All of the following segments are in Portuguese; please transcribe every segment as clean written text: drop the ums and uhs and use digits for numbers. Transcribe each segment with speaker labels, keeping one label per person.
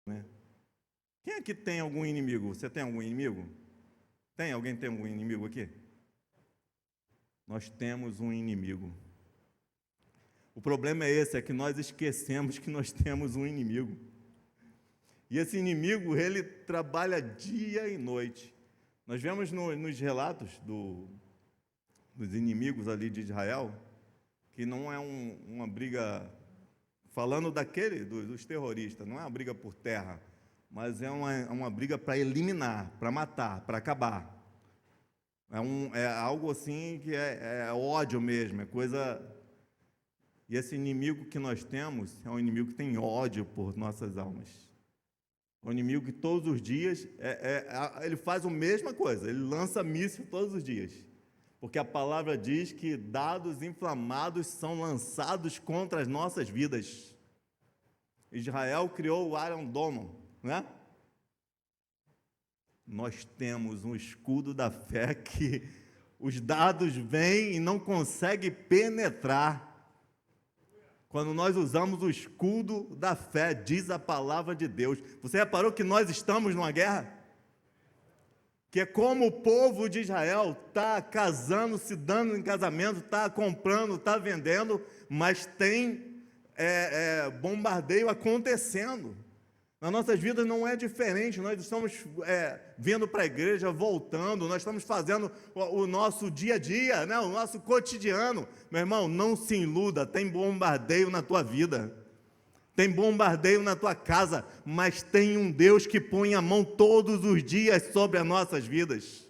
Speaker 1: Né? Quem aqui tem algum inimigo? Você tem algum inimigo? Tem? Alguém tem algum inimigo aqui? Nós temos um inimigo. O problema é esse, é que nós esquecemos que nós temos um inimigo. E esse inimigo, ele trabalha dia e noite. Nós vemos nos relatos dos inimigos ali de Israel, que não é uma briga, falando dos terroristas, não é uma briga por terra, mas é uma briga para eliminar, para matar, para acabar. É algo assim que é ódio mesmo, é coisa... E esse inimigo que nós temos é um inimigo que tem ódio por nossas almas. É um inimigo que todos os dias, ele faz a mesma coisa, ele lança míssil todos os dias. Porque a palavra diz que dados inflamados são lançados contra as nossas vidas. Israel criou o Iron Dome, né? Nós temos um escudo da fé que os dados vêm e não conseguem penetrar. Quando nós usamos o escudo da fé, diz a palavra de Deus. Você reparou que nós estamos numa guerra? Que é como o povo de Israel está casando, se dando em casamento, está comprando, está vendendo, mas tem bombardeio acontecendo. Nas nossas vidas não é diferente, nós estamos vindo para a igreja, voltando, nós estamos fazendo o nosso dia a dia, né? O nosso cotidiano. Meu irmão, não se iluda, tem bombardeio na tua vida, tem bombardeio na tua casa, mas tem um Deus que põe a mão todos os dias sobre as nossas vidas.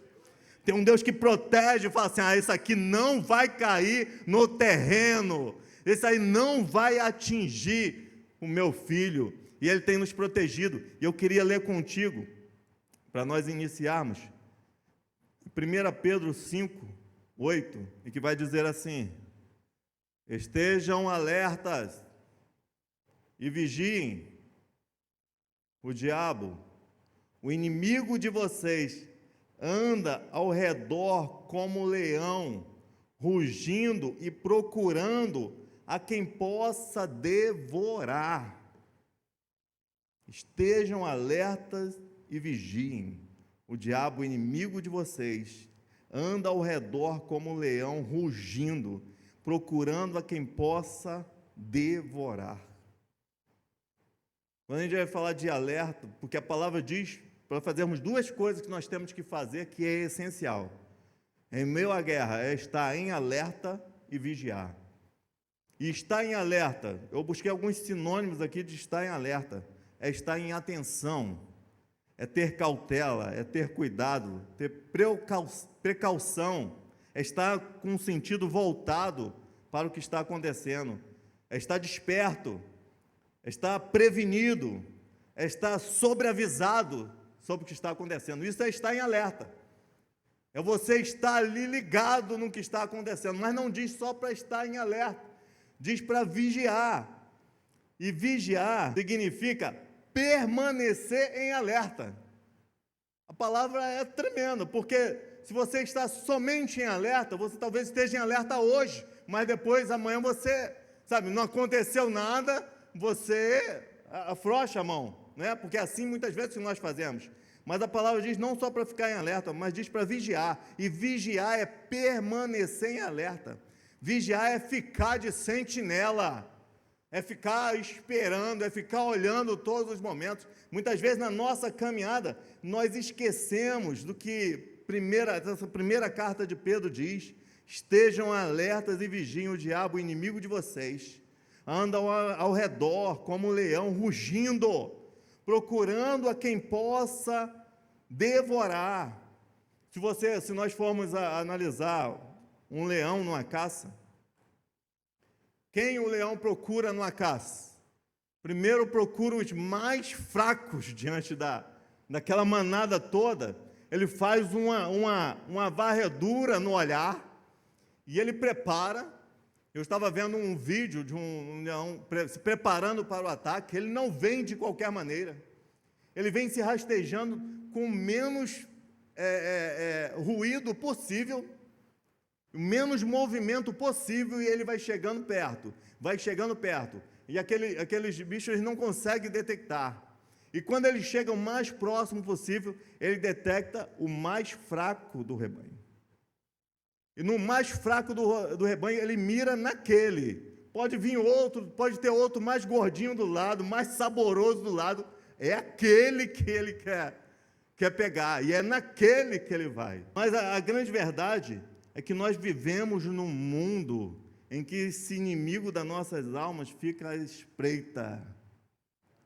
Speaker 1: Tem um Deus que protege e fala assim, isso aqui não vai cair no terreno, esse aí não vai atingir o meu filho. E Ele tem nos protegido. E eu queria ler contigo, para nós iniciarmos, 1 Pedro 5, 8, e que vai dizer assim: estejam alertas e vigiem. O diabo, o inimigo de vocês, anda ao redor como leão, rugindo e procurando a quem possa devorar. Estejam alertas e vigiem. O diabo, inimigo de vocês, anda ao redor como um leão, rugindo, procurando a quem possa devorar. Quando a gente vai falar de alerta, porque a palavra diz para fazermos duas coisas que nós temos que fazer, que é essencial. Em meio à guerra, é estar em alerta e vigiar. E estar em alerta, eu busquei alguns sinônimos aqui de estar em alerta. É estar em atenção, é ter cautela, é ter cuidado, ter precaução, é estar com um sentido voltado para o que está acontecendo, é estar desperto, é estar prevenido, é estar sobreavisado sobre o que está acontecendo. Isso é estar em alerta, é você estar ali ligado no que está acontecendo, mas não diz só para estar em alerta, diz para vigiar, e vigiar significa permanecer em alerta. A palavra é tremenda, porque se você está somente em alerta, você talvez esteja em alerta hoje, mas depois, amanhã você, não aconteceu nada, você afrouxa a mão, né? Porque é assim muitas vezes que nós fazemos. Mas a palavra diz não só para ficar em alerta, mas diz para vigiar, e vigiar é permanecer em alerta. Vigiar é ficar de sentinela, é ficar esperando, é ficar olhando todos os momentos. Muitas vezes na nossa caminhada, nós esquecemos do que essa primeira carta de Pedro diz: estejam alertas e vigiem, o diabo, o inimigo de vocês, anda ao redor como um leão, rugindo, procurando a quem possa devorar. Se nós formos analisar um leão numa caça, quem o leão procura numa caça? Primeiro procura os mais fracos diante daquela manada toda. Ele faz uma varredura no olhar e ele prepara. Eu estava vendo um vídeo de um leão se preparando para o ataque. Ele não vem de qualquer maneira. Ele vem se rastejando com menos ruído possível, o menos movimento possível, e ele vai chegando perto, e aqueles bichos não conseguem detectar. E quando ele chega o mais próximo possível, ele detecta o mais fraco do rebanho. E no mais fraco do rebanho, ele mira naquele. Pode vir outro, pode ter outro mais gordinho do lado, mais saboroso do lado. É aquele que ele quer pegar, e é naquele que ele vai. Mas a grande verdade é que nós vivemos num mundo em que esse inimigo das nossas almas fica à espreita,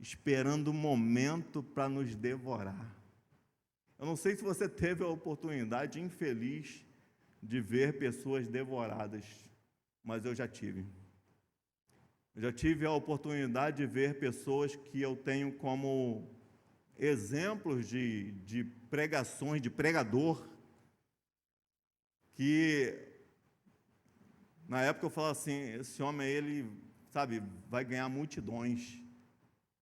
Speaker 1: esperando o momento para nos devorar. Eu não sei se você teve a oportunidade infeliz de ver pessoas devoradas, mas eu já tive. Eu já tive a oportunidade de ver pessoas que eu tenho como exemplos de pregações, de pregador, que na época eu falava assim, esse homem, ele, sabe, vai ganhar multidões,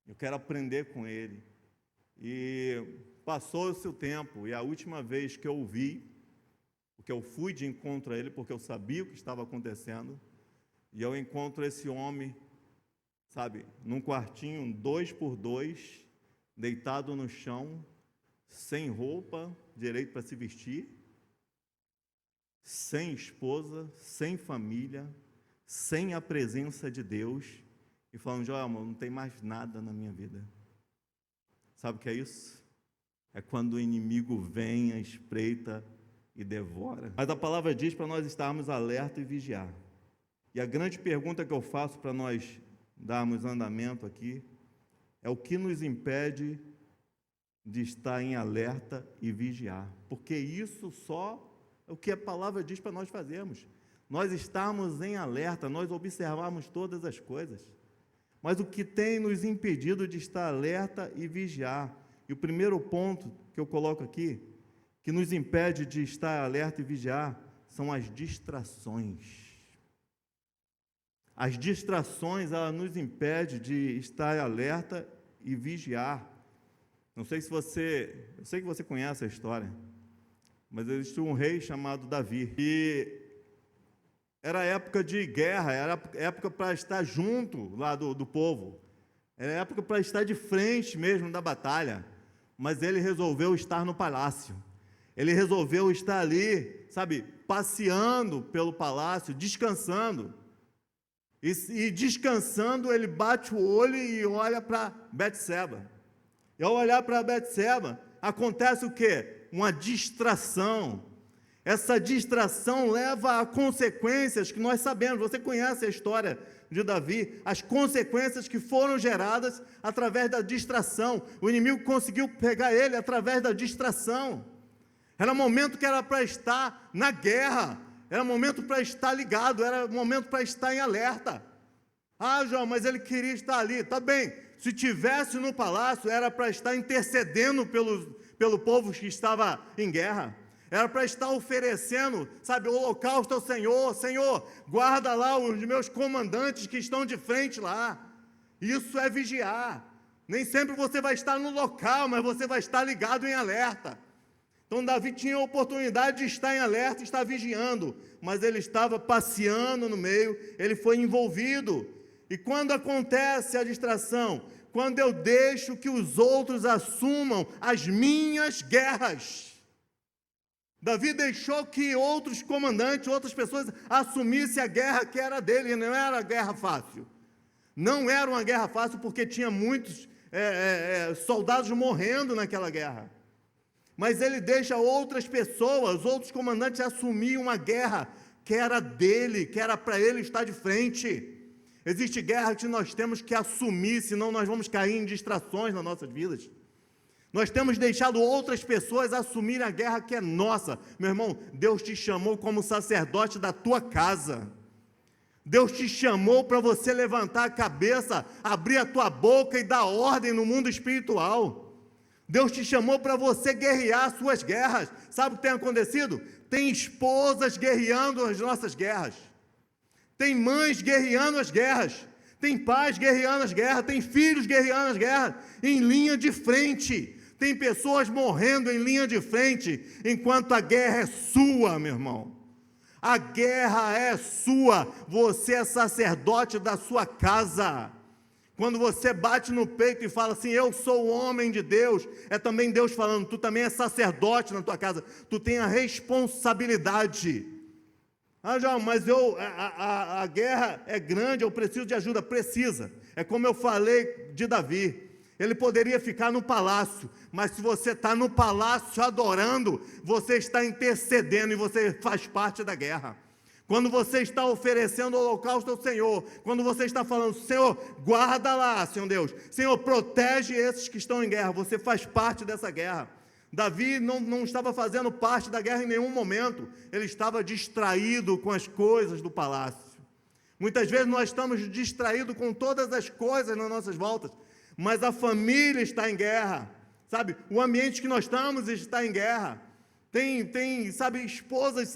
Speaker 1: eu quero aprender com ele. E passou-se o tempo, e a última vez que eu o vi, porque eu fui de encontro a ele, porque eu sabia o que estava acontecendo, e eu encontro esse homem, sabe, num quartinho 2x2, deitado no chão, sem roupa direito para se vestir, sem esposa, sem família, sem a presença de Deus, e falando, Joel, não tem mais nada na minha vida. Sabe o que é isso? É quando o inimigo vem, a espreita e devora. Mas a palavra diz para nós estarmos alerta e vigiar. E a grande pergunta que eu faço para nós darmos andamento aqui é o que nos impede de estar em alerta e vigiar. Porque isso só é o que a palavra diz para nós fazermos. Nós estamos em alerta, nós observamos todas as coisas. Mas o que tem nos impedido de estar alerta e vigiar? E o primeiro ponto que eu coloco aqui, que nos impede de estar alerta e vigiar, são as distrações. As distrações, elas nos impedem de estar alerta e vigiar. Não sei se você, eu sei que você conhece a história, mas existe um rei chamado Davi, e era época de guerra, era época para estar junto lá do povo, era época para estar de frente mesmo da batalha, mas ele resolveu estar no palácio, ele resolveu estar ali, sabe, passeando pelo palácio, descansando, e descansando ele bate o olho e olha para Betseba, e ao olhar para Betseba, acontece o quê? Uma distração. Essa distração leva a consequências que nós sabemos, você conhece a história de Davi, as consequências que foram geradas através da distração. O inimigo conseguiu pegar ele através da distração. Era um momento que era para estar na guerra, era um momento para estar ligado, era um momento para estar em alerta. Ah, João, mas ele queria estar ali, tá bem, se tivesse no palácio, era para estar intercedendo pelo povo que estava em guerra, era para estar oferecendo, sabe, holocausto ao Senhor, Senhor, guarda lá os meus comandantes que estão de frente lá. Isso é vigiar. Nem sempre você vai estar no local, mas você vai estar ligado em alerta. Então Davi tinha a oportunidade de estar em alerta, estar vigiando, mas ele estava passeando no meio, ele foi envolvido. E quando acontece a distração, quando eu deixo que os outros assumam as minhas guerras, Davi deixou que outros comandantes, outras pessoas assumissem a guerra que era dele, e não era guerra fácil. Não era uma guerra fácil porque tinha muitos soldados morrendo naquela guerra. Mas ele deixa outras pessoas, outros comandantes assumir uma guerra que era dele, que era para ele estar de frente. Existe guerra que nós temos que assumir, senão nós vamos cair em distrações nas nossas vidas. Nós temos deixado outras pessoas assumirem a guerra que é nossa. Meu irmão, Deus te chamou como sacerdote da tua casa. Deus te chamou para você levantar a cabeça, abrir a tua boca e dar ordem no mundo espiritual. Deus te chamou para você guerrear as suas guerras. Sabe o que tem acontecido? Tem esposas guerreando as nossas guerras. Tem mães guerreando as guerras. Tem pais guerreando as guerras. Tem filhos guerreando as guerras. Em linha de frente. Tem pessoas morrendo em linha de frente, enquanto a guerra é sua, meu irmão. A guerra é sua. Você é sacerdote da sua casa. Quando você bate no peito e fala assim, eu sou o homem de Deus, é também Deus falando, tu também é sacerdote na tua casa, tu tem a responsabilidade. Ah, João, mas a guerra é grande, eu preciso de ajuda. Precisa. É como eu falei de Davi. Ele poderia ficar no palácio, mas se você está no palácio adorando, você está intercedendo e você faz parte da guerra. Quando você está oferecendo o holocausto ao Senhor, quando você está falando, Senhor, guarda lá, Senhor Deus, Senhor, protege esses que estão em guerra, você faz parte dessa guerra. Davi não estava fazendo parte da guerra em nenhum momento, ele estava distraído com as coisas do palácio. Muitas vezes nós estamos distraídos com todas as coisas nas nossas voltas, mas a família está em guerra, sabe? O ambiente que nós estamos está em guerra. Tem sabe, esposas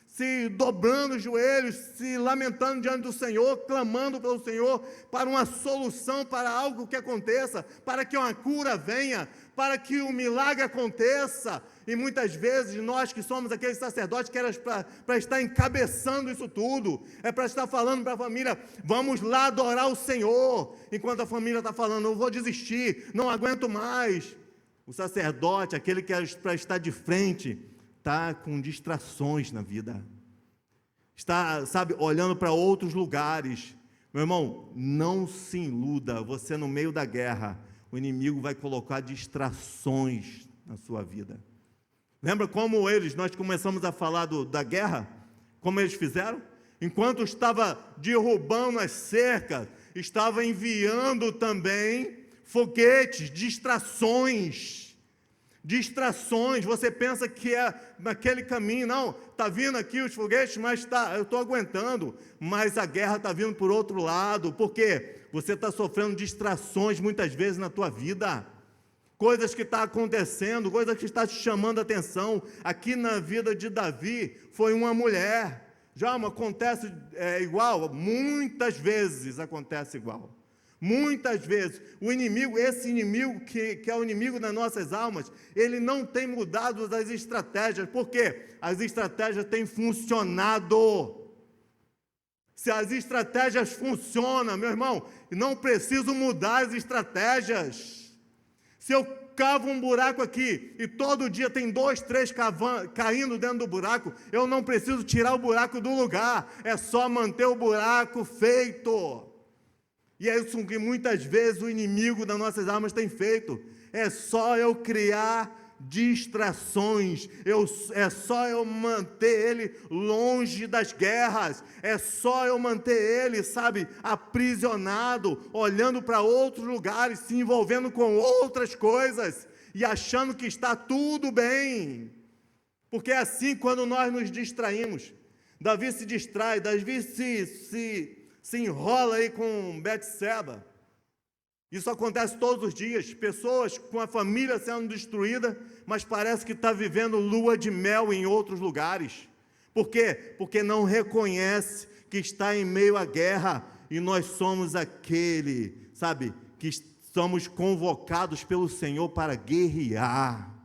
Speaker 1: se dobrando os joelhos, se lamentando diante do Senhor, clamando pelo Senhor para uma solução, para algo que aconteça, para que uma cura venha, para que o milagre aconteça. E muitas vezes nós que somos aqueles sacerdotes que eram para estar encabeçando isso tudo, é para estar falando para a família, vamos lá adorar o Senhor, enquanto a família está falando, eu vou desistir, não aguento mais. O sacerdote, aquele que é para estar de frente, está com distrações na vida, está, sabe, olhando para outros lugares. Meu irmão, não se iluda, você no meio da guerra, o inimigo vai colocar distrações na sua vida. Lembra como nós começamos a falar da guerra, como eles fizeram? Enquanto estava derrubando as cercas, estava enviando também foguetes, distrações, você pensa que é naquele caminho, não, está vindo aqui os foguetes, mas eu estou aguentando, mas a guerra está vindo por outro lado, porque você está sofrendo distrações muitas vezes na tua vida, coisas que estão acontecendo, coisas que estão te chamando a atenção. Aqui na vida de Davi, foi uma mulher, já acontece igual, muitas vezes acontece igual. Muitas vezes, esse inimigo que é o inimigo das nossas almas, ele não tem mudado as estratégias, porque as estratégias têm funcionado. Se as estratégias funcionam, meu irmão, não preciso mudar as estratégias. Se eu cavo um buraco aqui, e todo dia tem 2, 3 caindo dentro do buraco, eu não preciso tirar o buraco do lugar, é só manter o buraco feito. E é isso que muitas vezes o inimigo das nossas almas tem feito. É só eu criar distrações, é só eu manter ele longe das guerras, é só eu manter ele, sabe, aprisionado, olhando para outros lugares, se envolvendo com outras coisas e achando que está tudo bem. Porque é assim quando nós nos distraímos. Davi se distrai, Davi se enrola aí com Betseba. Isso acontece todos os dias, pessoas com a família sendo destruída, mas parece que está vivendo lua de mel em outros lugares. Por quê? Porque não reconhece que está em meio à guerra, e nós somos aquele, sabe, que somos convocados pelo Senhor para guerrear.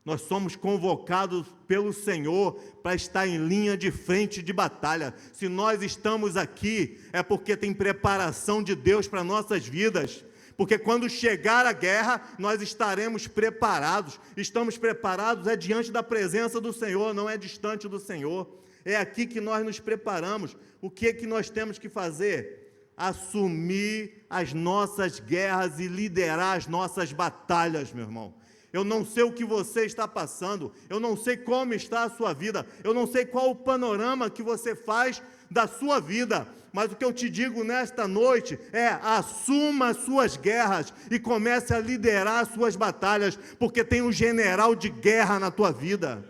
Speaker 1: Nós somos convocados pelo Senhor para estar em linha de frente de batalha. Se nós estamos aqui, é porque tem preparação de Deus para nossas vidas. Porque quando chegar a guerra, nós estaremos preparados. Estamos preparados diante da presença do Senhor, não é distante do Senhor. É aqui que nós nos preparamos. O que é que nós temos que fazer? Assumir as nossas guerras e liderar as nossas batalhas, meu irmão. Eu não sei o que você está passando, eu não sei como está a sua vida, eu não sei qual o panorama que você faz da sua vida, mas o que eu te digo nesta noite é: assuma as suas guerras e comece a liderar as suas batalhas, porque tem um general de guerra na tua vida,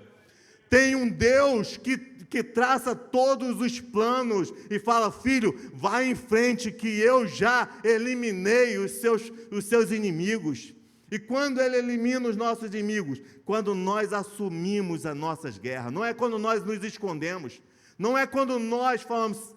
Speaker 1: tem um Deus que traça todos os planos e fala: filho, vai em frente que eu já eliminei os seus inimigos. E quando Ele elimina os nossos inimigos? Quando nós assumimos as nossas guerras, não é quando nós nos escondemos, não é quando nós falamos: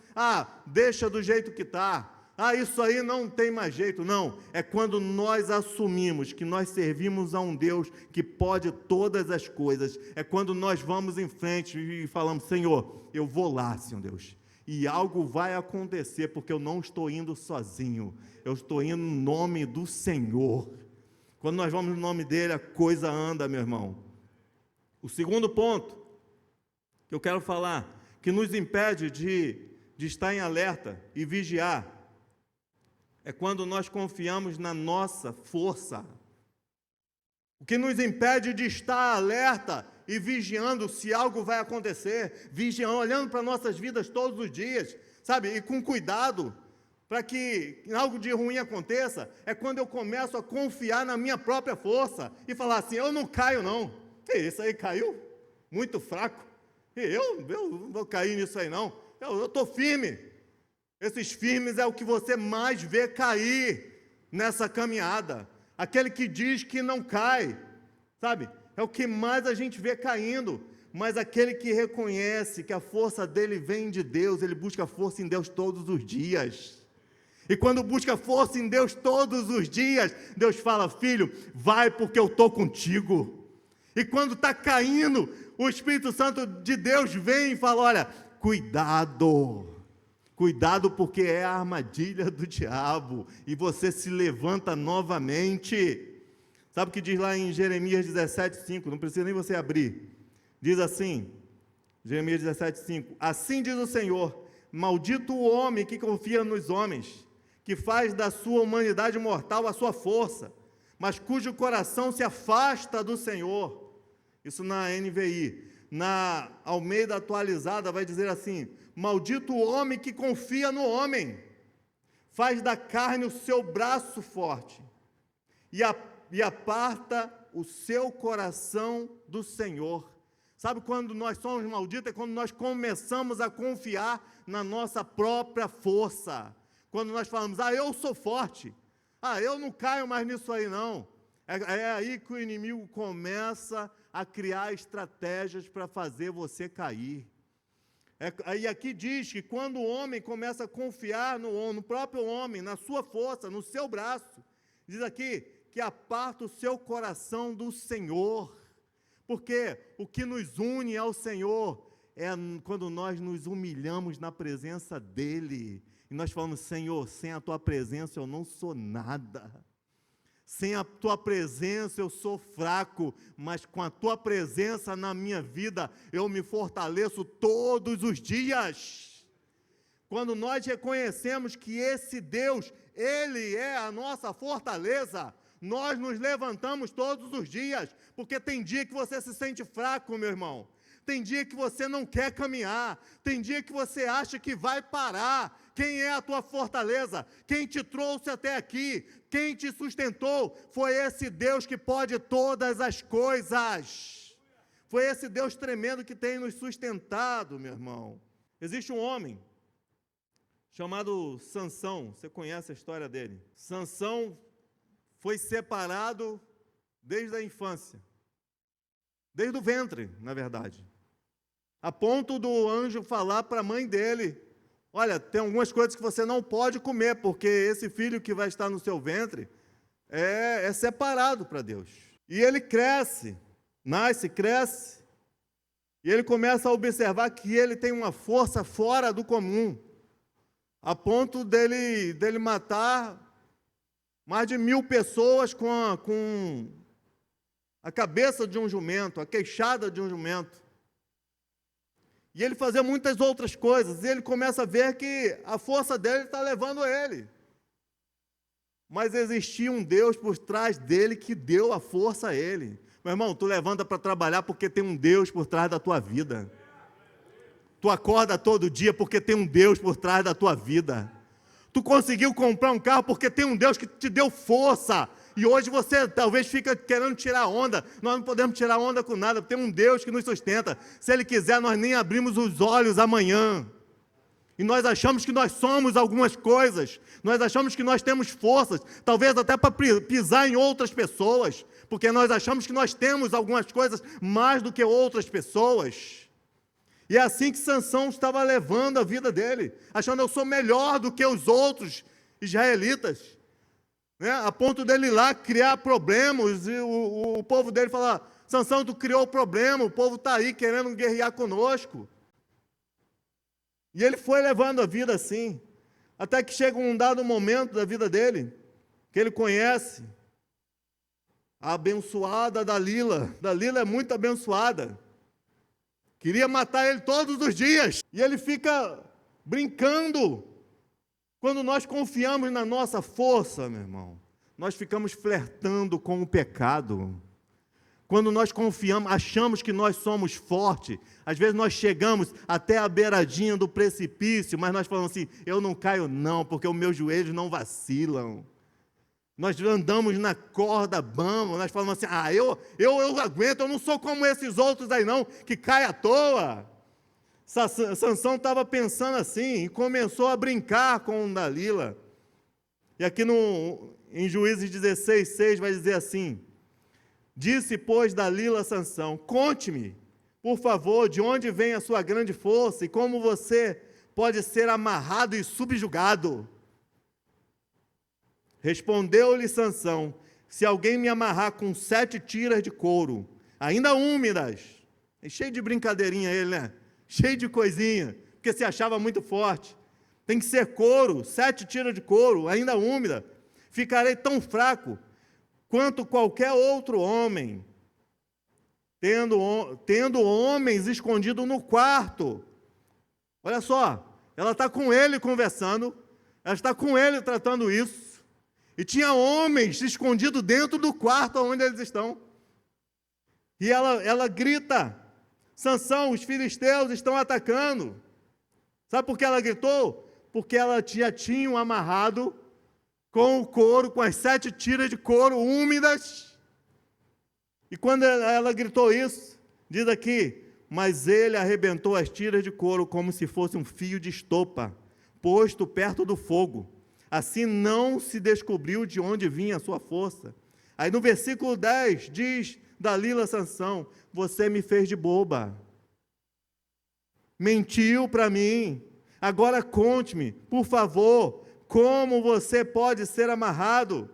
Speaker 1: deixa do jeito que está, isso aí não tem mais jeito, não, é quando nós assumimos que nós servimos a um Deus que pode todas as coisas, é quando nós vamos em frente e falamos: Senhor, eu vou lá, Senhor Deus, e algo vai acontecer, porque eu não estou indo sozinho, eu estou indo no nome do Senhor. Quando nós vamos no nome dele, a coisa anda, meu irmão. O segundo ponto que eu quero falar, que nos impede de estar em alerta e vigiar, é quando nós confiamos na nossa força. O que nos impede de estar alerta e vigiando se algo vai acontecer, vigiando, olhando para nossas vidas todos os dias, sabe, e com cuidado, para que algo de ruim aconteça, é quando eu começo a confiar na minha própria força, e falar assim, eu não caio não, isso aí caiu, muito fraco, eu não vou cair nisso aí não, eu estou firme. Esses firmes é o que você mais vê cair nessa caminhada, aquele que diz que não cai, sabe, é o que mais a gente vê caindo, mas aquele que reconhece que a força dele vem de Deus, ele busca força em Deus todos os dias, e quando busca força em Deus todos os dias, Deus fala, filho, vai porque eu estou contigo, e quando está caindo, o Espírito Santo de Deus vem e fala, olha, cuidado porque é a armadilha do diabo, e você se levanta novamente. Sabe o que diz lá em Jeremias 17:5, não precisa nem você abrir, diz assim, Jeremias 17:5, assim diz o Senhor, maldito o homem que confia nos homens, que faz da sua humanidade mortal a sua força, mas cujo coração se afasta do Senhor. Isso na NVI. Na Almeida Atualizada vai dizer assim, maldito o homem que confia no homem, faz da carne o seu braço forte, e aparta o seu coração do Senhor. Sabe quando nós somos malditos? É quando nós começamos a confiar na nossa própria força, quando nós falamos, eu sou forte, eu não caio mais nisso aí não, é aí que o inimigo começa a criar estratégias para fazer você cair. E aqui diz que quando o homem começa a confiar no próprio homem, na sua força, no seu braço, diz aqui que aparta o seu coração do Senhor, porque o que nos une ao Senhor é quando nós nos humilhamos na presença dEle, e nós falamos, Senhor, sem a Tua presença eu não sou nada, sem a Tua presença eu sou fraco, mas com a Tua presença na minha vida, eu me fortaleço todos os dias. Quando nós reconhecemos que esse Deus, Ele é a nossa fortaleza, nós nos levantamos todos os dias, porque tem dia que você se sente fraco, meu irmão, tem dia que você não quer caminhar, tem dia que você acha que vai parar. Quem é a tua fortaleza? Quem te trouxe até aqui? Quem te sustentou? Foi esse Deus que pode todas as coisas. Foi esse Deus tremendo que tem nos sustentado, meu irmão. Existe um homem chamado Sansão, você conhece a história dele. Sansão foi separado desde a infância, desde o ventre, na verdade, a ponto do anjo falar para a mãe dele, olha, tem algumas coisas que você não pode comer, porque esse filho que vai estar no seu ventre é separado para Deus. E ele cresce, nasce, cresce, e ele começa a observar que ele tem uma força fora do comum, a ponto dele matar mais de 1000 pessoas com a cabeça de um jumento, a queixada de um jumento. E ele fazia muitas outras coisas, e ele começa a ver que a força dele está levando ele. Mas existia um Deus por trás dele que deu a força a ele. Meu irmão, tu levanta para trabalhar porque tem um Deus por trás da tua vida. Tu acorda todo dia porque tem um Deus por trás da tua vida. Tu conseguiu comprar um carro porque tem um Deus que te deu força. E hoje você talvez fica querendo tirar onda. Nós não podemos tirar onda com nada, tem um Deus que nos sustenta. Se Ele quiser, nós nem abrimos os olhos amanhã. E nós achamos que nós somos algumas coisas. Nós achamos que nós temos forças, talvez até para pisar em outras pessoas, porque nós achamos que nós temos algumas coisas mais do que outras pessoas. E é assim que Sansão estava levando a vida dele, achando, eu sou melhor do que os outros israelitas, né? A ponto dele ir lá criar problemas, e o povo dele falar, Sansão, tu criou o problema, o povo está aí querendo guerrear conosco. E ele foi levando a vida assim, até que chega um dado momento da vida dele, que ele conhece a abençoada Dalila. Dalila é muito abençoada. Queria matar ele todos os dias. E ele fica brincando. Quando nós confiamos na nossa força, meu irmão, nós ficamos flertando com o pecado. Quando nós confiamos, achamos que nós somos fortes, às vezes nós chegamos até a beiradinha do precipício, mas nós falamos assim, eu não caio não, porque os meus joelhos não vacilam. Nós andamos na corda bamba, nós falamos assim, eu aguento, eu não sou como esses outros aí não, que cai à toa. Sansão estava pensando assim, e começou a brincar com Dalila. E aqui em Juízes 16:6 vai dizer assim, disse, pois, Dalila a Sansão, conte-me, por favor, de onde vem a sua grande força e como você pode ser amarrado e subjugado. Respondeu-lhe Sansão, se alguém me amarrar com 7 tiras de couro, ainda úmidas, cheio de brincadeirinha ele, né? Cheio de coisinha, porque se achava muito forte. Tem que ser couro, 7 tiras de couro, ainda úmida. Ficarei tão fraco quanto qualquer outro homem, tendo homens escondidos no quarto. Olha só, ela está com ele conversando, ela está com ele tratando isso, e tinha homens escondidos dentro do quarto onde eles estão. E ela grita, Sansão, os filisteus estão atacando. Sabe por que ela gritou? Porque ela já tinha amarrado com o couro, com as 7 tiras de couro úmidas. E quando ela gritou isso, diz aqui, mas ele arrebentou as tiras de couro como se fosse um fio de estopa, posto perto do fogo. Assim não se descobriu de onde vinha a sua força. Aí no versículo 10 diz Dalila a Sansão, você me fez de boba. Mentiu para mim. Agora conte-me, por favor, como você pode ser amarrado?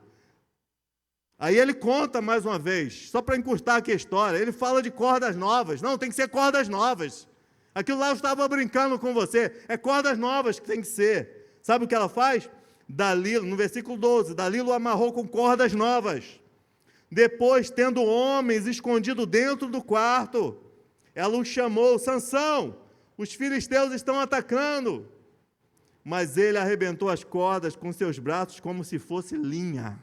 Speaker 1: Aí ele conta mais uma vez, só para encurtar aqui a história, ele fala de cordas novas. Não, tem que ser cordas novas. Aquilo lá eu estava brincando com você, é cordas novas que tem que ser. Sabe o que ela faz? Dalila, no versículo 12, Dalila o amarrou com cordas novas. Depois, tendo homens escondidos dentro do quarto, ela o chamou, Sansão, os filisteus estão atacando. Mas ele arrebentou as cordas com seus braços como se fosse linha.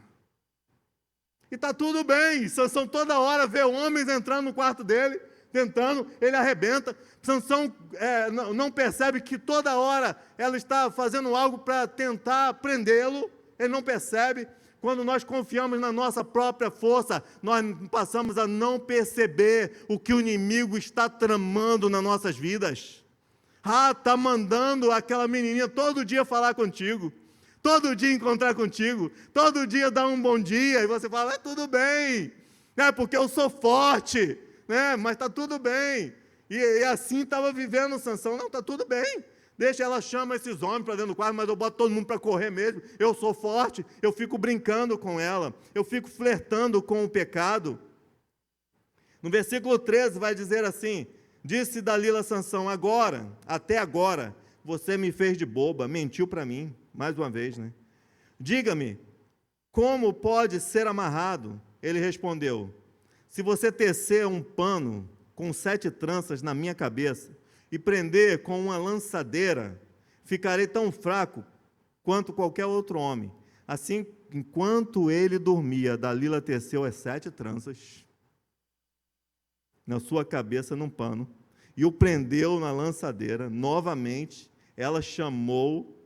Speaker 1: E está tudo bem, Sansão toda hora vê homens entrando no quarto dele, tentando, ele arrebenta. Sansão não percebe que toda hora ela está fazendo algo para tentar prendê-lo, ele não percebe. Quando nós confiamos na nossa própria força, nós passamos a não perceber o que o inimigo está tramando nas nossas vidas. Está mandando aquela menininha todo dia falar contigo, todo dia encontrar contigo, todo dia dar um bom dia, e você fala, tudo bem, porque eu sou forte, mas está tudo bem. E assim estava vivendo Sansão. Não, está tudo bem. Deixa, ela chama esses homens para dentro do quarto, mas eu boto todo mundo para correr mesmo. Eu sou forte, eu fico brincando com ela, eu fico flertando com o pecado. No versículo 13 vai dizer assim, disse Dalila a Sansão, até agora, você me fez de boba, mentiu para mim, mais uma vez, Diga-me, como pode ser amarrado? Ele respondeu, se você tecer um pano com 7 tranças na minha cabeça e prender com uma lançadeira, ficarei tão fraco quanto qualquer outro homem. Assim, enquanto ele dormia, Dalila teceu as 7 tranças na sua cabeça num pano e o prendeu na lançadeira. Novamente, ela chamou,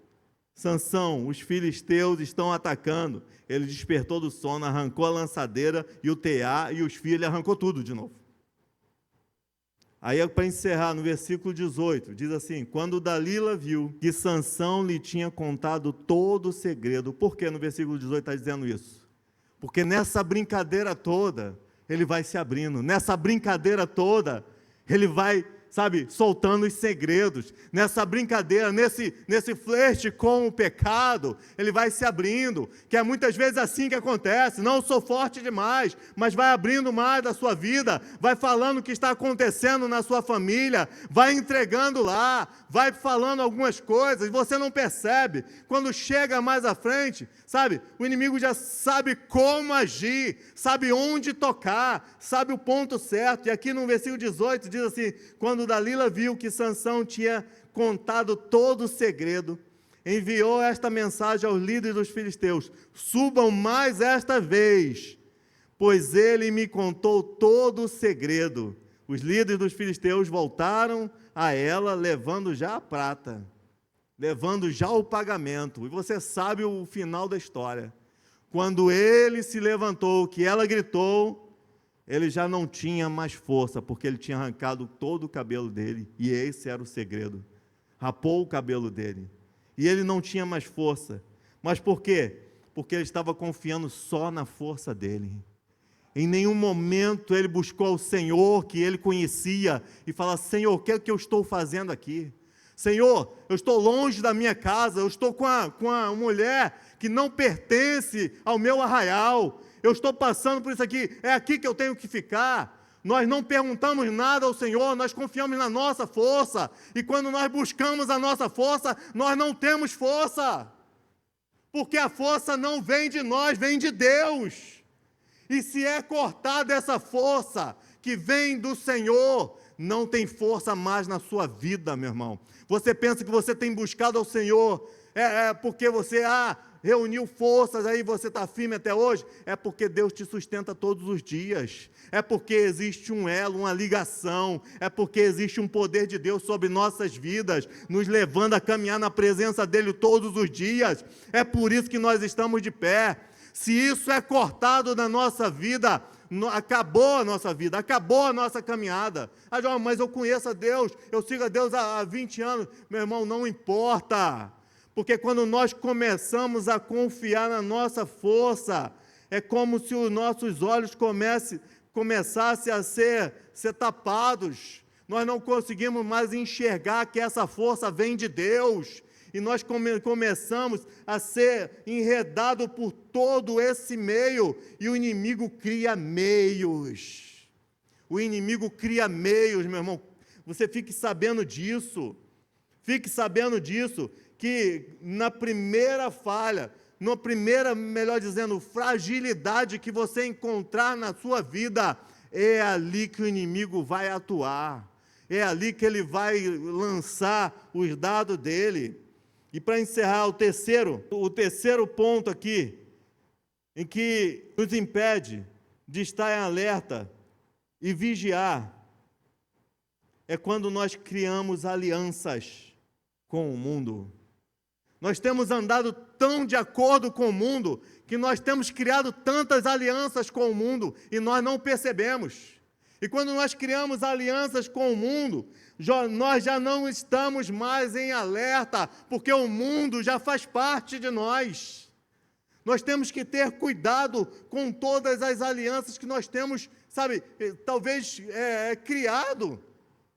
Speaker 1: Sansão, os filisteus estão atacando. Ele despertou do sono, arrancou a lançadeira e o tear e os fios, ele arrancou tudo de novo. Aí, para encerrar, no versículo 18, diz assim, quando Dalila viu que Sansão lhe tinha contado todo o segredo, por que no versículo 18 está dizendo isso? Porque nessa brincadeira toda, ele vai se abrindo, nessa brincadeira toda, ele vai sabe, soltando os segredos, nessa brincadeira, nesse flerte com o pecado, ele vai se abrindo, que é muitas vezes assim que acontece. Não sou forte demais, mas vai abrindo mais da sua vida, vai falando o que está acontecendo na sua família, vai entregando lá, vai falando algumas coisas, você não percebe. Quando chega mais à frente, sabe, o inimigo já sabe como agir, sabe onde tocar, sabe o ponto certo. E aqui no versículo 18 diz assim: quando Dalila viu que Sansão tinha contado todo o segredo, enviou esta mensagem aos líderes dos filisteus: subam mais esta vez, pois ele me contou todo o segredo. Os líderes dos filisteus voltaram a ela, levando já a prata, levando já o pagamento. E você sabe o final da história. Quando ele se levantou, que ela gritou, ele já não tinha mais força, porque ele tinha arrancado todo o cabelo dele, e esse era o segredo. Rapou o cabelo dele, e ele não tinha mais força. Mas por quê? Porque ele estava confiando só na força dele. Em nenhum momento ele buscou o Senhor, que ele conhecia, e falou: Senhor, o que é que eu estou fazendo aqui? Senhor, eu estou longe da minha casa, eu estou com a mulher que não pertence ao meu arraial, eu estou passando por isso aqui, é aqui que eu tenho que ficar. Nós não perguntamos nada ao Senhor, nós confiamos na nossa força, e quando nós buscamos a nossa força, nós não temos força, porque a força não vem de nós, vem de Deus. E se é cortada essa força que vem do Senhor, não tem força mais na sua vida, meu irmão. Você pensa que você tem buscado ao Senhor, porque você reuniu forças, aí você está firme até hoje, é porque Deus te sustenta todos os dias, é porque existe um elo, uma ligação, é porque existe um poder de Deus sobre nossas vidas, nos levando a caminhar na presença dEle todos os dias. É por isso que nós estamos de pé. Se isso é cortado da nossa vida, acabou a nossa vida, acabou a nossa caminhada. Mas eu conheço a Deus, eu sigo a Deus há 20 anos. Meu irmão, não importa, porque quando nós começamos a confiar na nossa força, é como se os nossos olhos começassem a ser tapados. Nós não conseguimos mais enxergar que essa força vem de Deus. E nós começamos a ser enredados por todo esse meio, e o inimigo cria meios. O inimigo cria meios, meu irmão. Você fique sabendo disso. Fique sabendo disso, que na primeira falha, na primeira, melhor dizendo, fragilidade que você encontrar na sua vida, é ali que o inimigo vai atuar. É ali que ele vai lançar os dados dele. E para encerrar, o terceiro ponto aqui, em que nos impede de estar em alerta e vigiar, é quando nós criamos alianças com o mundo. Nós temos andado tão de acordo com o mundo, que nós temos criado tantas alianças com o mundo, e nós não percebemos. E quando nós criamos alianças com o mundo, nós já não estamos mais em alerta, porque o mundo já faz parte de nós. Nós temos que ter cuidado com todas as alianças que nós temos, sabe, talvez criado,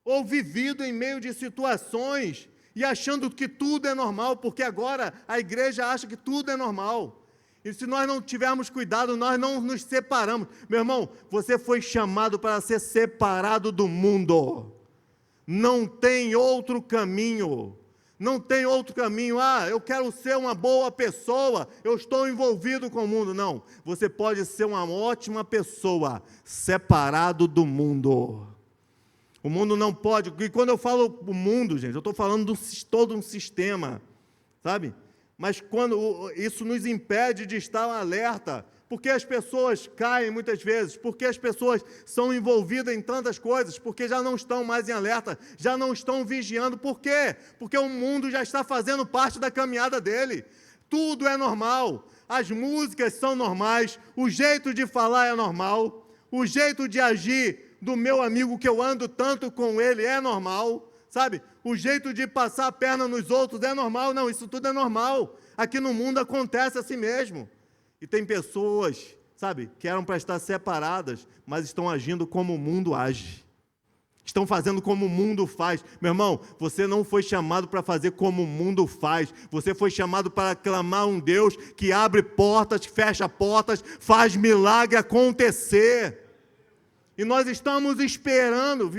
Speaker 1: ou vivido em meio de situações, e achando que tudo é normal, porque agora a igreja acha que tudo é normal. E se nós não tivermos cuidado, nós não nos separamos. Meu irmão, você foi chamado para ser separado do mundo. Não tem outro caminho. Não tem outro caminho. Eu quero ser uma boa pessoa, eu estou envolvido com o mundo. Não, você pode ser uma ótima pessoa, separado do mundo. O mundo não pode, e quando eu falo o mundo, gente, eu estou falando de todo um sistema, sabe? Mas quando isso nos impede de estar alerta, porque as pessoas caem muitas vezes, porque as pessoas são envolvidas em tantas coisas, porque já não estão mais em alerta, já não estão vigiando. Por quê? Porque o mundo já está fazendo parte da caminhada dele. Tudo é normal, as músicas são normais, o jeito de falar é normal, o jeito de agir do meu amigo que eu ando tanto com ele é normal, sabe? O jeito de passar a perna nos outros é normal. Não, isso tudo é normal. Aqui no mundo acontece assim mesmo. E tem pessoas, sabe, que eram para estar separadas, mas estão agindo como o mundo age. estão fazendo como o mundo faz. Meu irmão, você não foi chamado para fazer como o mundo faz. Você foi chamado para clamar um Deus que abre portas, fecha portas, faz milagre acontecer. E nós estamos esperando,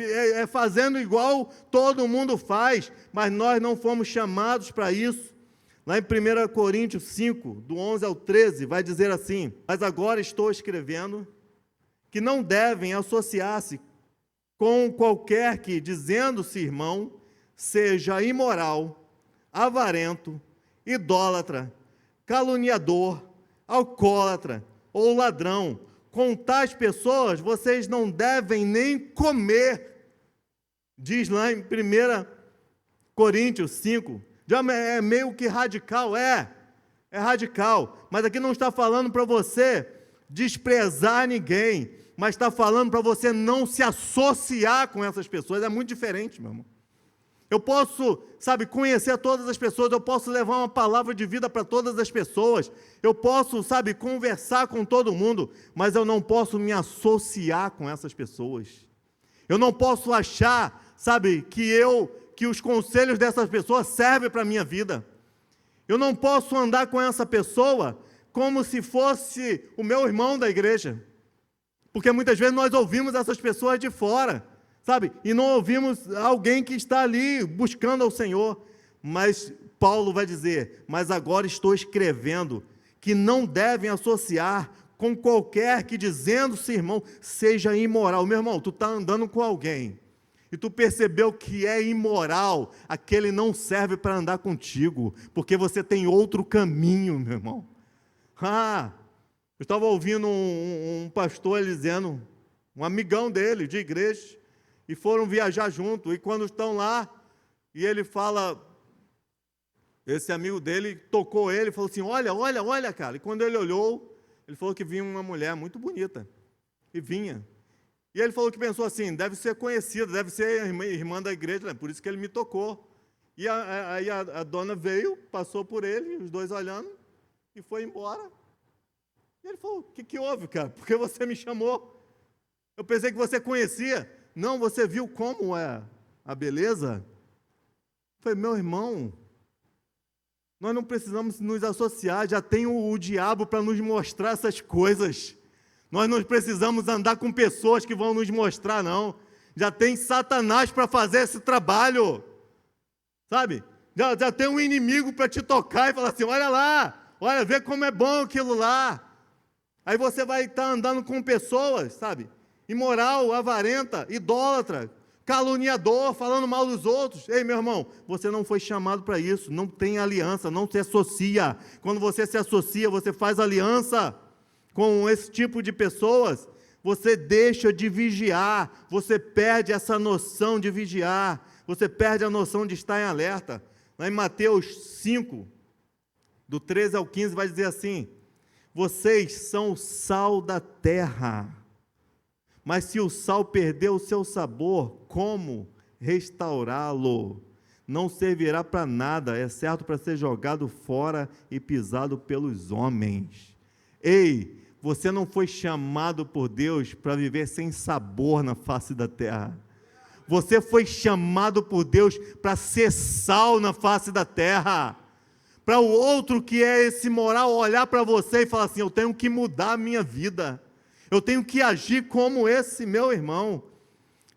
Speaker 1: fazendo igual todo mundo faz, mas nós não fomos chamados para isso. Lá em 1 Coríntios 5, do 11 ao 13, vai dizer assim: mas agora estou escrevendo que não devem associar-se com qualquer que, dizendo-se irmão, seja imoral, avarento, idólatra, caluniador, alcoólatra ou ladrão. Com tais pessoas vocês não devem nem comer. Diz lá em 1 Coríntios 5. Já é meio que radical, é radical. Mas aqui não está falando para você desprezar ninguém, mas está falando para você não se associar com essas pessoas. É muito diferente, meu irmão. Eu posso, conhecer todas as pessoas, eu posso levar uma palavra de vida para todas as pessoas, eu posso, conversar com todo mundo, mas eu não posso me associar com essas pessoas. Eu não posso achar, que os conselhos dessas pessoas servem para a minha vida. Eu não posso andar com essa pessoa como se fosse o meu irmão da igreja. Porque muitas vezes nós ouvimos essas pessoas de fora, e não ouvimos alguém que está ali buscando ao Senhor. Mas Paulo vai dizer: mas agora estou escrevendo que não devem associar com qualquer que, dizendo-se irmão, seja imoral. Meu irmão, tu está andando com alguém e tu percebeu que é imoral, aquele não serve para andar contigo, porque você tem outro caminho, meu irmão. Eu estava ouvindo um pastor ele dizendo, um amigão dele, de igreja, e foram viajar junto, e quando estão lá, e ele fala, esse amigo dele tocou ele, falou assim, olha, cara, e quando ele olhou, ele falou que vinha uma mulher muito bonita, e vinha, e ele falou que pensou assim, deve ser conhecida, deve ser irmã da igreja, né? Por isso que ele me tocou, e aí a dona veio, passou por ele, os dois olhando, e foi embora. E ele falou, o que houve, cara? Por que você me chamou? Eu pensei que você conhecia. Não, você viu como é a beleza? Eu falei, meu irmão, nós não precisamos nos associar, já tem o diabo para nos mostrar essas coisas. Nós não precisamos andar com pessoas que vão nos mostrar, não. Já tem Satanás para fazer esse trabalho. Já tem um inimigo para te tocar e falar assim, olha lá, vê como é bom aquilo lá. Aí você vai estar andando com pessoas, imoral, avarenta, idólatra, caluniador, falando mal dos outros. Ei, meu irmão, você não foi chamado para isso, não tem aliança, não se associa. Quando você se associa, você faz aliança com esse tipo de pessoas, você deixa de vigiar, você perde essa noção de vigiar, você perde a noção de estar em alerta. Lá em Mateus 5, do 13 ao 15, vai dizer assim, vocês são o sal da terra, mas se o sal perder o seu sabor, como restaurá-lo? Não servirá para nada, exceto para ser jogado fora e pisado pelos homens. Ei, você não foi chamado por Deus para viver sem sabor na face da terra. Você foi chamado por Deus para ser sal na face da terra. Para o outro que é esse moral olhar para você e falar assim, eu tenho que mudar a minha vida, eu tenho que agir como esse meu irmão.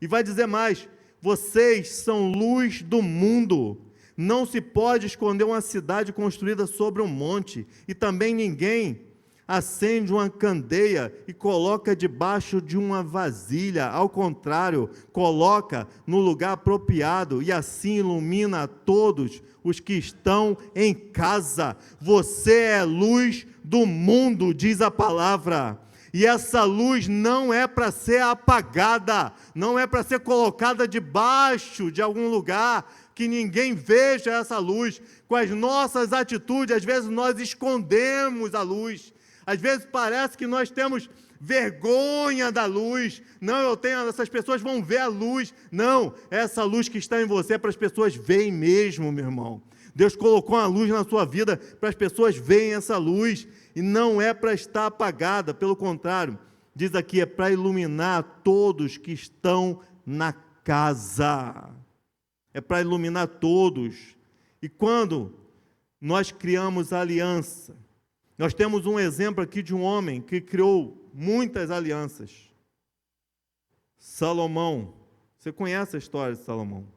Speaker 1: E vai dizer mais, vocês são luz do mundo, não se pode esconder uma cidade construída sobre um monte, e também ninguém acende uma candeia e coloca debaixo de uma vasilha, ao contrário, coloca no lugar apropriado e assim ilumina a todos os que estão em casa. Você é luz do mundo, diz a palavra, e essa luz não é para ser apagada, não é para ser colocada debaixo de algum lugar, que ninguém veja essa luz. Com as nossas atitudes, às vezes nós escondemos a luz, às vezes parece que nós temos vergonha da luz. Não, essas pessoas vão ver a luz. Não, essa luz que está em você é para as pessoas verem mesmo, meu irmão. Deus colocou uma luz na sua vida para as pessoas verem essa luz, e não é para estar apagada, pelo contrário, diz aqui, é para iluminar todos que estão na casa, é para iluminar todos. E quando nós criamos aliança, nós temos um exemplo aqui de um homem que criou muitas alianças. Salomão. Você conhece a história de Salomão?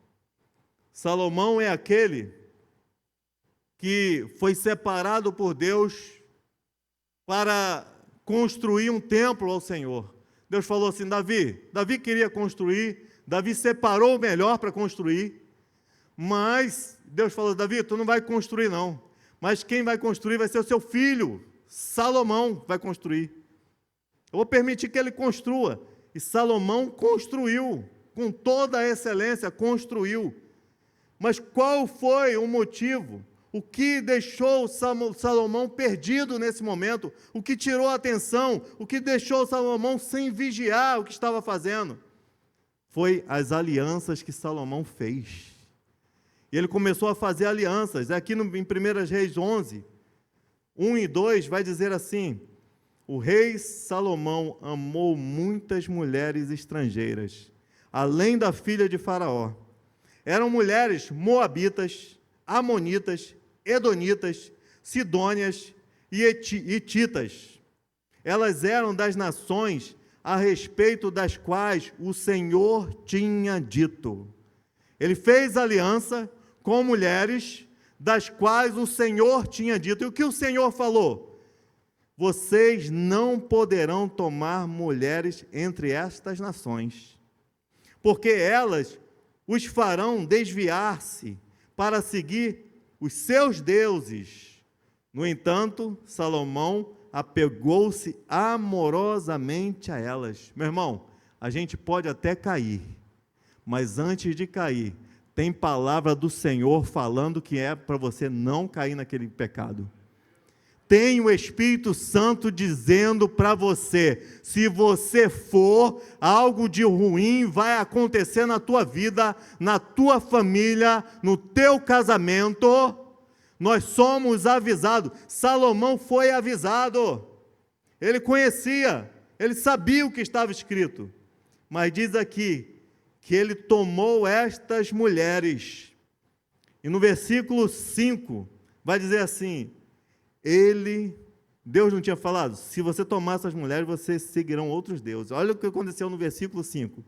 Speaker 1: Salomão é aquele que foi separado por Deus para construir um templo ao Senhor. Deus falou assim: Davi queria construir, Davi separou o melhor para construir, mas Deus falou: Davi, tu não vai construir não, mas quem vai construir vai ser o seu filho, Salomão vai construir. Eu vou permitir que ele construa. E Salomão construiu, com toda a excelência, construiu. Mas qual foi o motivo? O que deixou Salomão perdido nesse momento? O que tirou a atenção? O que deixou Salomão sem vigiar o que estava fazendo? Foi as alianças que Salomão fez. E ele começou a fazer alianças. Aqui em 1 Reis 11, 1 e 2, vai dizer assim: o rei Salomão amou muitas mulheres estrangeiras, além da filha de Faraó. Eram mulheres moabitas, amonitas, edonitas, sidônias e hititas. Elas eram das nações a respeito das quais o Senhor tinha dito. Ele fez aliança com mulheres das quais o Senhor tinha dito. E o que o Senhor falou? Vocês não poderão tomar mulheres entre estas nações, porque elas os farão desviar-se para seguir os seus deuses. No entanto, Salomão apegou-se amorosamente a elas. Meu irmão, a gente pode até cair, mas antes de cair, tem palavra do Senhor falando que é para você não cair naquele pecado. Tem o Espírito Santo dizendo para você: se você for, algo de ruim vai acontecer na tua vida, na tua família, no teu casamento. Nós somos avisados. Salomão foi avisado. Ele conhecia, ele sabia o que estava escrito. Mas diz aqui que ele tomou estas mulheres. E no versículo 5 vai dizer assim: Deus não tinha falado, se você tomar essas mulheres, vocês seguirão outros deuses. Olha o que aconteceu no versículo 5.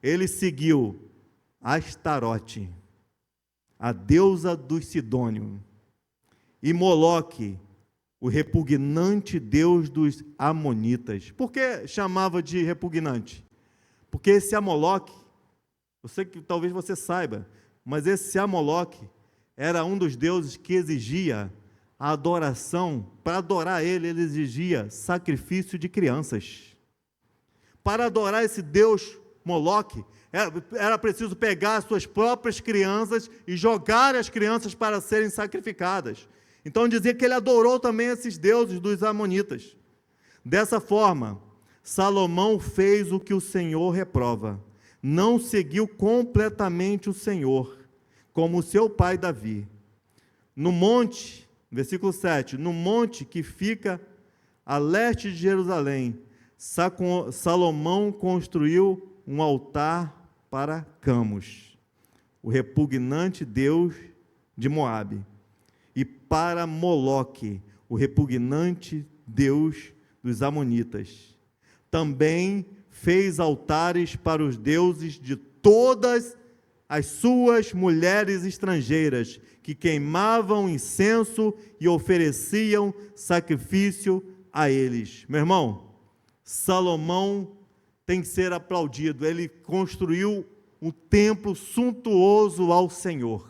Speaker 1: Ele seguiu Astarote, a deusa dos Sidônios, e Moloque, o repugnante deus dos amonitas. Por que chamava de repugnante? Porque esse Moloque, eu sei que talvez você saiba, mas esse Moloque era um dos deuses que exigia a adoração. Para adorar ele exigia sacrifício de crianças. Para adorar esse deus Moloque, era preciso pegar as suas próprias crianças e jogar as crianças para serem sacrificadas. Então dizia que ele adorou também esses deuses dos amonitas. Dessa forma, Salomão fez o que o Senhor reprova. Não seguiu completamente o Senhor, como seu pai Davi. No monte, versículo 7, no monte que fica a leste de Jerusalém, Salomão construiu um altar para Camos, o repugnante deus de Moabe, e para Moloque, o repugnante deus dos amonitas. Também fez altares para os deuses de todas as suas mulheres estrangeiras, que queimavam incenso e ofereciam sacrifício a eles. Meu irmão, Salomão tem que ser aplaudido. Ele construiu um templo suntuoso ao Senhor.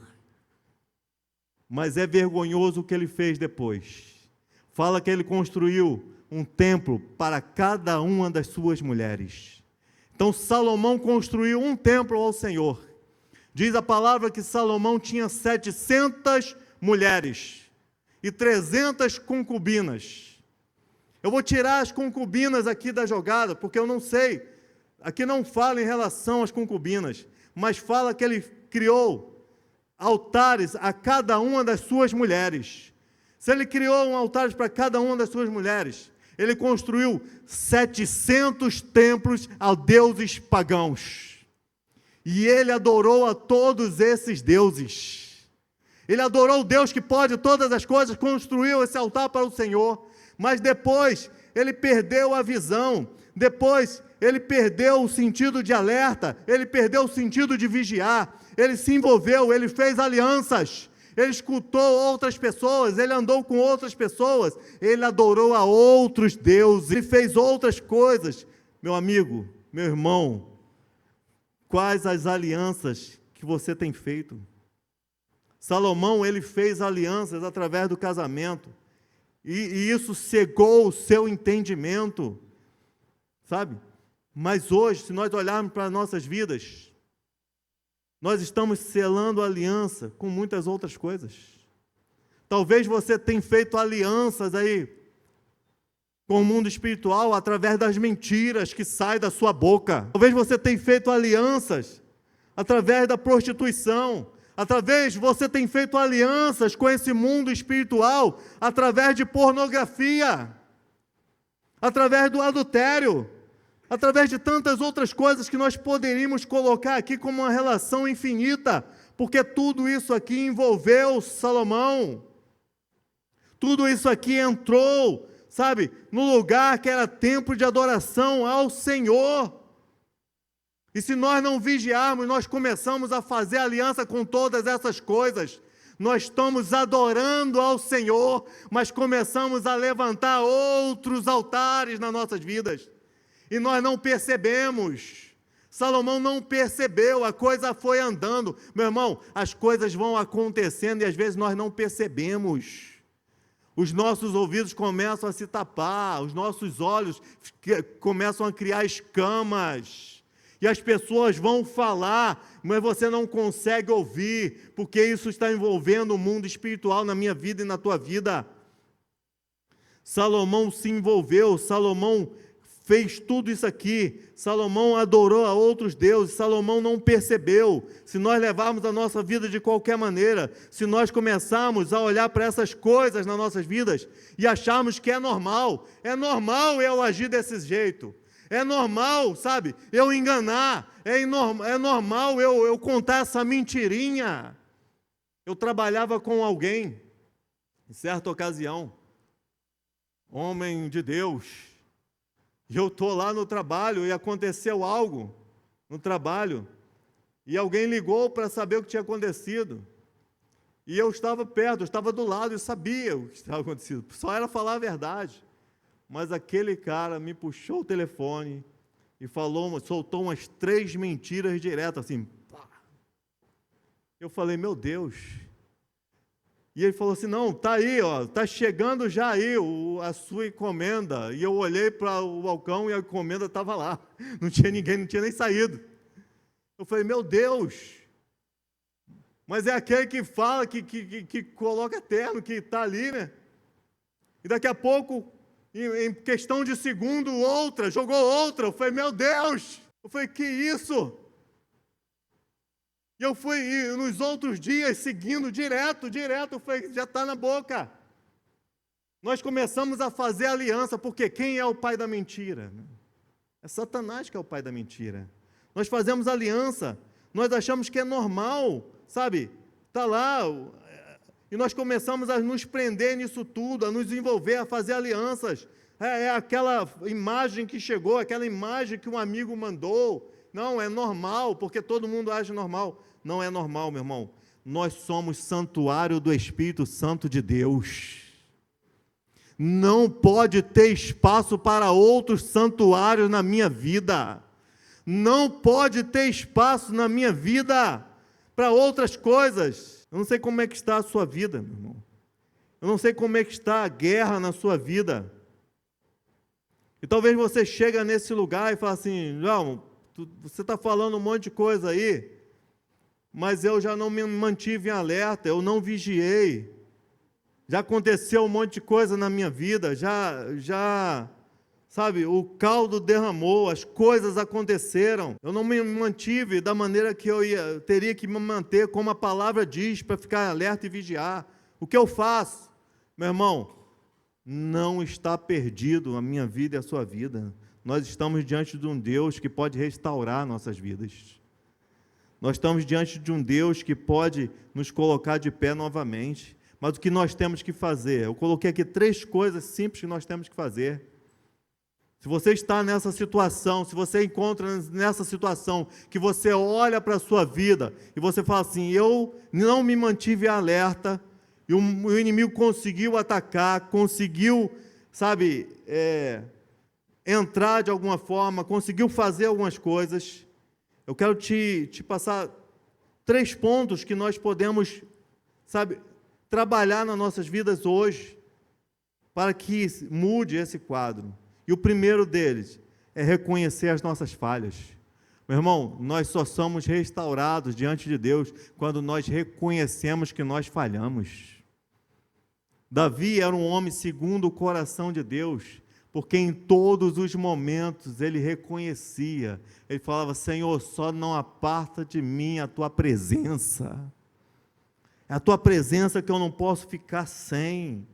Speaker 1: Mas é vergonhoso o que ele fez depois. Fala que ele construiu um templo para cada uma das suas mulheres. Então Salomão construiu um templo ao Senhor. Diz a palavra que Salomão tinha 700 mulheres e 300 concubinas. Eu vou tirar as concubinas aqui da jogada, porque eu não sei. Aqui não fala em relação às concubinas, mas fala que ele criou altares a cada uma das suas mulheres. Se ele criou um altar para cada uma das suas mulheres, ele construiu 700 templos a deuses pagãos. E ele adorou a todos esses deuses. Ele adorou o Deus que pode todas as coisas, construiu esse altar para o Senhor. Mas depois ele perdeu a visão, depois ele perdeu o sentido de alerta, ele perdeu o sentido de vigiar, ele se envolveu, ele fez alianças, ele escutou outras pessoas, ele andou com outras pessoas, ele adorou a outros deuses, ele fez outras coisas. Meu amigo, meu irmão, quais as alianças que você tem feito? Salomão, ele fez alianças através do casamento, e isso cegou o seu entendimento, sabe? Mas hoje, se nós olharmos para as nossas vidas, nós estamos selando aliança com muitas outras coisas. Talvez você tenha feito alianças aí com o mundo espiritual através das mentiras que saem da sua boca. Talvez você tenha feito alianças através da prostituição. Através você tem feito alianças com esse mundo espiritual através de pornografia, através do adultério, através de tantas outras coisas que nós poderíamos colocar aqui como uma relação infinita, porque tudo isso aqui envolveu Salomão. Tudo isso aqui entrou, sabe, no lugar que era templo de adoração ao Senhor. E se nós não vigiarmos, nós começamos a fazer aliança com todas essas coisas. Nós estamos adorando ao Senhor, mas começamos a levantar outros altares nas nossas vidas. E nós não percebemos. Salomão não percebeu, a coisa foi andando. Meu irmão, as coisas vão acontecendo e às vezes nós não percebemos. Os nossos ouvidos começam a se tapar, os nossos olhos começam a criar escamas. E as pessoas vão falar, mas você não consegue ouvir, porque isso está envolvendo o mundo espiritual na minha vida e na tua vida. Salomão se envolveu, Salomão fez tudo isso aqui, Salomão adorou a outros deuses, Salomão não percebeu. Se nós levarmos a nossa vida de qualquer maneira, se nós começarmos a olhar para essas coisas nas nossas vidas e acharmos que é normal eu agir desse jeito. É normal, sabe, eu enganar, é normal eu contar essa mentirinha. Eu trabalhava com alguém, em certa ocasião, homem de Deus, e eu estou lá no trabalho e aconteceu algo no trabalho, e alguém ligou para saber o que tinha acontecido, e eu estava perto, eu estava do lado e sabia o que estava acontecendo, só era falar a verdade. Mas aquele cara me puxou o telefone e soltou umas 3 mentiras direto, assim. Pá. Eu falei, meu Deus. E ele falou assim, não, tá aí, ó, tá chegando já aí a sua encomenda. E eu olhei para o balcão e a encomenda estava lá. Não tinha ninguém, não tinha nem saído. Eu falei, meu Deus. Mas é aquele que fala, que coloca terno, que está ali, né? E daqui a pouco, em questão de segundo, jogou outra. Eu falei, meu Deus! Eu falei, que isso? E eu fui, nos outros dias, seguindo direto, eu falei, já está na boca. Nós começamos a fazer aliança, porque quem é o pai da mentira? É Satanás que é o pai da mentira. Nós fazemos aliança, nós achamos que é normal, sabe? Está lá, e nós começamos a nos prender nisso tudo, a nos envolver, a fazer alianças. É aquela imagem que chegou, aquela imagem que um amigo mandou. Não, é normal, porque todo mundo age normal. Não é normal, meu irmão. Nós somos santuário do Espírito Santo de Deus. Não pode ter espaço para outros santuários na minha vida. Não pode ter espaço na minha vida para outras coisas. Eu não sei como é que está a sua vida, meu irmão. Eu não sei como é que está a guerra na sua vida. E talvez você chegue nesse lugar e fale assim, João, você está falando um monte de coisa aí, mas eu já não me mantive em alerta, eu não vigiei. Já aconteceu um monte de coisa na minha vida, sabe, o caldo derramou, as coisas aconteceram. Eu não me mantive da maneira que teria que me manter, como a palavra diz, para ficar alerta e vigiar. O que eu faço? Meu irmão, não está perdido a minha vida e a sua vida. Nós estamos diante de um Deus que pode restaurar nossas vidas. Nós estamos diante de um Deus que pode nos colocar de pé novamente. Mas o que nós temos que fazer? Eu coloquei aqui 3 coisas simples que nós temos que fazer. Se você está nessa situação, se você encontra nessa situação, que você olha para a sua vida e você fala assim, eu não me mantive alerta, e o inimigo conseguiu atacar, conseguiu, entrar de alguma forma, conseguiu fazer algumas coisas. Eu quero te passar 3 pontos que nós podemos, trabalhar nas nossas vidas hoje, para que mude esse quadro. E o primeiro deles é reconhecer as nossas falhas. Meu irmão, nós só somos restaurados diante de Deus quando nós reconhecemos que nós falhamos. Davi era um homem segundo o coração de Deus, porque em todos os momentos ele reconhecia, ele falava, Senhor, só não aparta de mim a tua presença. É a tua presença que eu não posso ficar sem.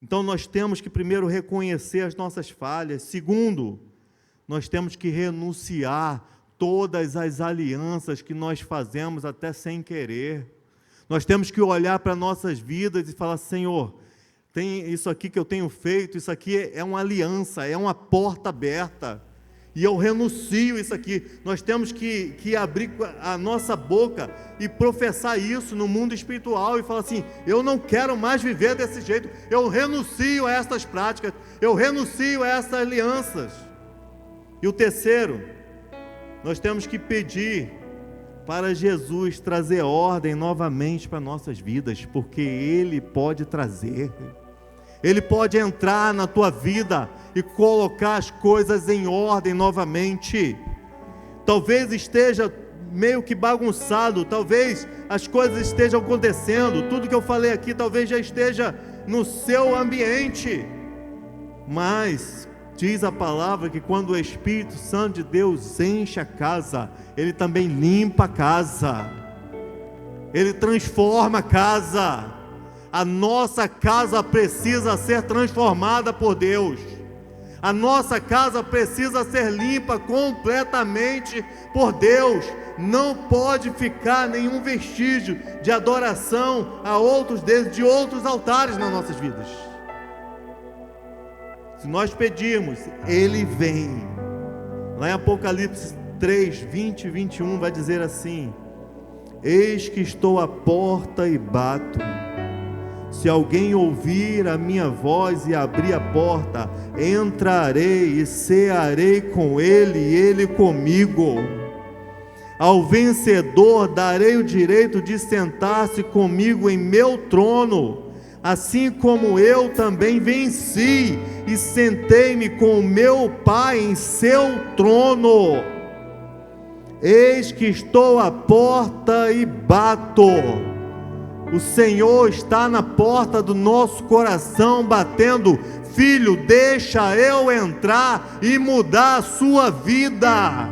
Speaker 1: Então nós temos que primeiro reconhecer as nossas falhas. Segundo, nós temos que renunciar todas as alianças que nós fazemos até sem querer. Nós temos que olhar para nossas vidas e falar, Senhor, tem isso aqui que eu tenho feito, isso aqui é uma aliança, é uma porta aberta, e eu renuncio isso aqui. Nós temos que abrir a nossa boca e professar isso no mundo espiritual, e falar assim, eu não quero mais viver desse jeito, eu renuncio a estas práticas, eu renuncio a essas alianças. E o terceiro, nós temos que pedir para Jesus trazer ordem novamente para nossas vidas, porque Ele pode trazer. Ele pode entrar na tua vida e colocar as coisas em ordem novamente. Talvez esteja meio que bagunçado, talvez as coisas estejam acontecendo, tudo que eu falei aqui talvez já esteja no seu ambiente, mas diz a palavra que quando o Espírito Santo de Deus enche a casa, Ele também limpa a casa, Ele transforma a casa. A nossa casa precisa ser transformada por Deus. A nossa casa precisa ser limpa completamente por Deus. Não pode ficar nenhum vestígio de adoração a outros deuses, de outros altares nas nossas vidas. Se nós pedirmos, Ele vem. Lá em Apocalipse 3, 20 e 21 vai dizer assim: eis que estou à porta e bato. Se alguém ouvir a minha voz e abrir a porta, entrarei e cearei com ele e ele comigo. Ao vencedor darei o direito de sentar-se comigo em meu trono, assim como eu também venci e sentei-me com o meu Pai em seu trono. Eis que estou à porta e bato. O Senhor está na porta do nosso coração batendo. Filho, deixa eu entrar e mudar a sua vida.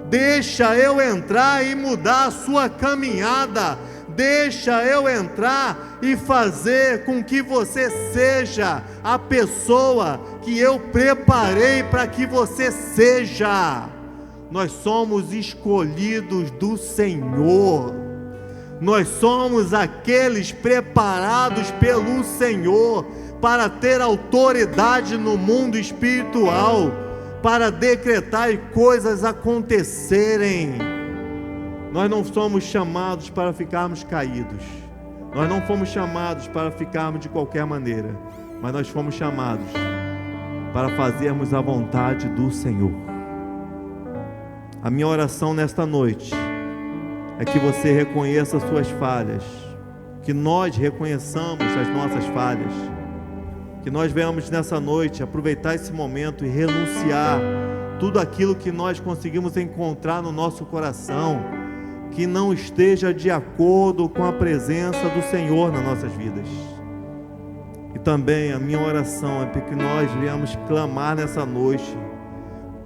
Speaker 1: Deixa eu entrar e mudar a sua caminhada. Deixa eu entrar e fazer com que você seja a pessoa que eu preparei para que você seja. Nós somos escolhidos do Senhor. Nós somos aqueles preparados pelo Senhor para ter autoridade no mundo espiritual, para decretar e coisas acontecerem. Nós não somos chamados para ficarmos caídos. Nós não fomos chamados para ficarmos de qualquer maneira, mas nós fomos chamados para fazermos a vontade do Senhor. A minha oração nesta noite é que você reconheça as suas falhas, que nós reconheçamos as nossas falhas, que nós venhamos nessa noite aproveitar esse momento e renunciar tudo aquilo que nós conseguimos encontrar no nosso coração, que não esteja de acordo com a presença do Senhor nas nossas vidas. E também a minha oração é para que nós venhamos clamar nessa noite,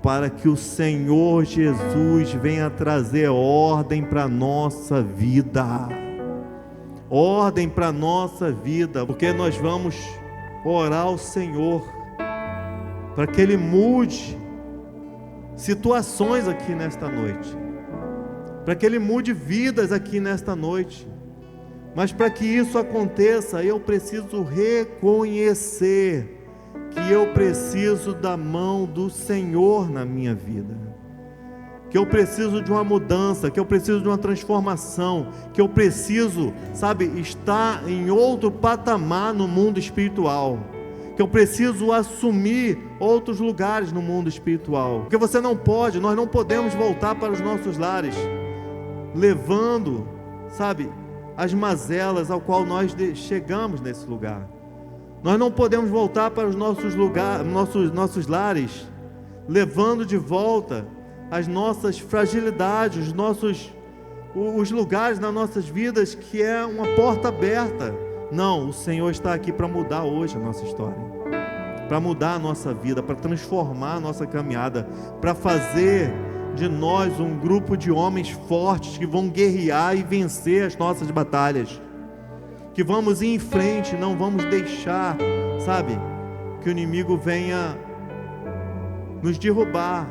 Speaker 1: para que o Senhor Jesus venha trazer ordem para a nossa vida. Ordem para a nossa vida, porque nós vamos orar ao Senhor, para que Ele mude situações aqui nesta noite. para que Ele mude vidas aqui nesta noite. Mas para que isso aconteça, eu preciso reconhecer que eu preciso da mão do Senhor na minha vida, que eu preciso de uma mudança, que eu preciso de uma transformação, que eu preciso, estar em outro patamar no mundo espiritual, que eu preciso assumir outros lugares no mundo espiritual, porque nós não podemos voltar para os nossos lares, levando, as mazelas ao qual nós chegamos nesse lugar. Nós não podemos voltar para os nossos lares, levando de volta as nossas fragilidades, os lugares nas nossas vidas que é uma porta aberta. Não, o Senhor está aqui para mudar hoje a nossa história, para mudar a nossa vida, para transformar a nossa caminhada, para fazer de nós um grupo de homens fortes que vão guerrear e vencer as nossas batalhas, que vamos ir em frente, não vamos deixar, que o inimigo venha nos derrubar,